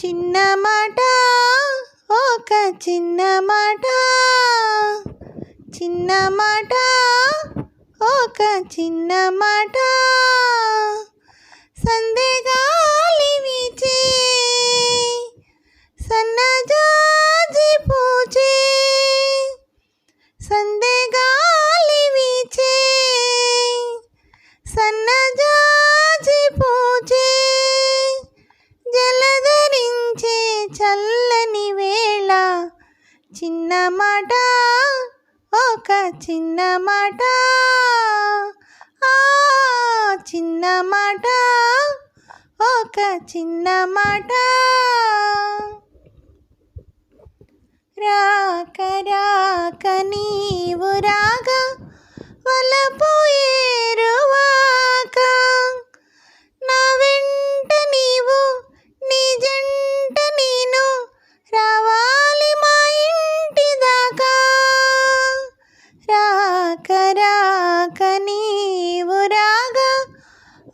చిన్న మాట ఒక చిన్న మాట, చిన్న మాట ఒక చిన్న మాట, సందెగాలి వీచే సన్నజాజి పూచే, సందెగాలి వీచే సన్నజాజి పూచే, జలధరించే చల్లని వేళ, చిన్న మాట ఒక చిన్న మాట, చిన్న మాట ఒక చిన్న మాట. రాక రాక నీవు రాగా వలపు ఏరువాక, నా వెంట నీవు నీ జంట నేను రావాలి మా ఇంటి దాకా. రాక రాక నీవు రాగా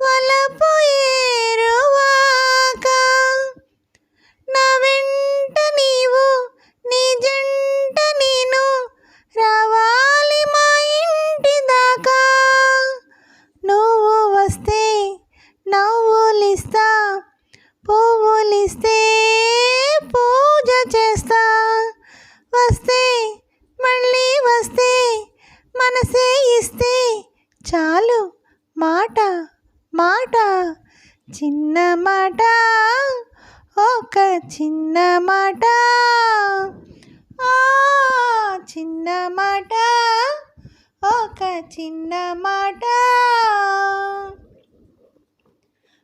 వలపు ఏరువాక, నా వెంట నీవు నీ జంట నేను రావాలి మా ఇంటి దాకా. నువ్వు వస్తే నవ్వులిస్తా, పువ్వులిస్తే పూజ చేస్తా, వస్తే మళ్ళీ వస్తే మనసే ఇస్తే చాలు మాట మాట, చిన్న మాట ఒక చిన్న మాట, చిన్న మాట ఒక చిన్న మాట.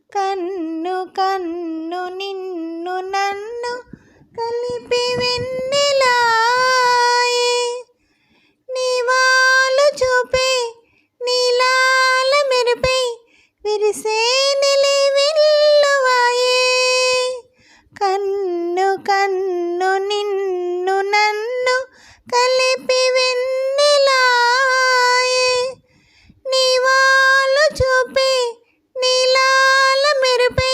కన్ను కన్ను నిన్ను నన్ను కలిపి వెన్నెలాయే, నీవాలు చూపే నీలాల మెరుపే విరిసే నిలి వెల్లువాయే. కన్ను కన్ను నిన్ను నన్ను కలిపి వెన్నెలాయే, నీవాలు చూపే నీలాల మెరుపే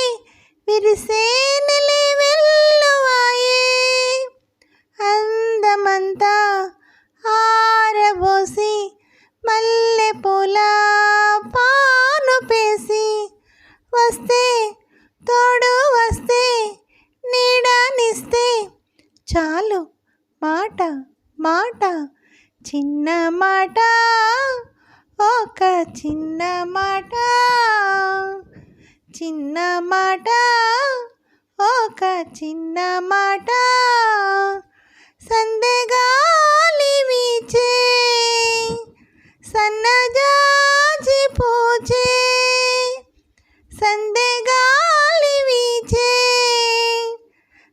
విరిసే నిలి వెల్లువాయే. అందమంతా ఆరబోసి మల్లె పూల పాను పేసి, వస్తే తోడు వస్తే నీడనిస్తే చాలు మాట మాట, చిన్న మాట ఒక చిన్న మాట, చిన్న మాట ఒక చిన్న మాట, సందెగాలి వీచే సన్నజాజి పూచే, సందెగాలి వీచే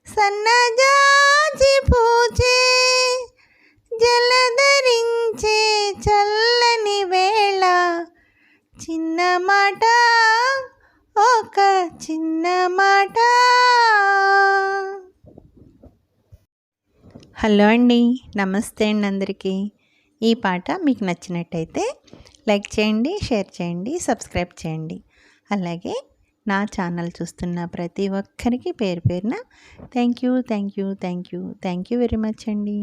సన్నజాజి పూచే, జలధరించే చల్లని వేళ, చిన్న మాట ఒక చిన్న మాట. హలో అండి, నమస్తే అండి అందరికీ. ఈ పాట మీకు నచ్చినట్టయితే లైక్ చేయండి, షేర్ చేయండి, సబ్స్క్రైబ్ చేయండి. అలాగే నా ఛానల్ చూస్తున్న ప్రతి ఒక్కరికి పేరు పేరున థ్యాంక్ యూ వెరీ మచ్ అండి.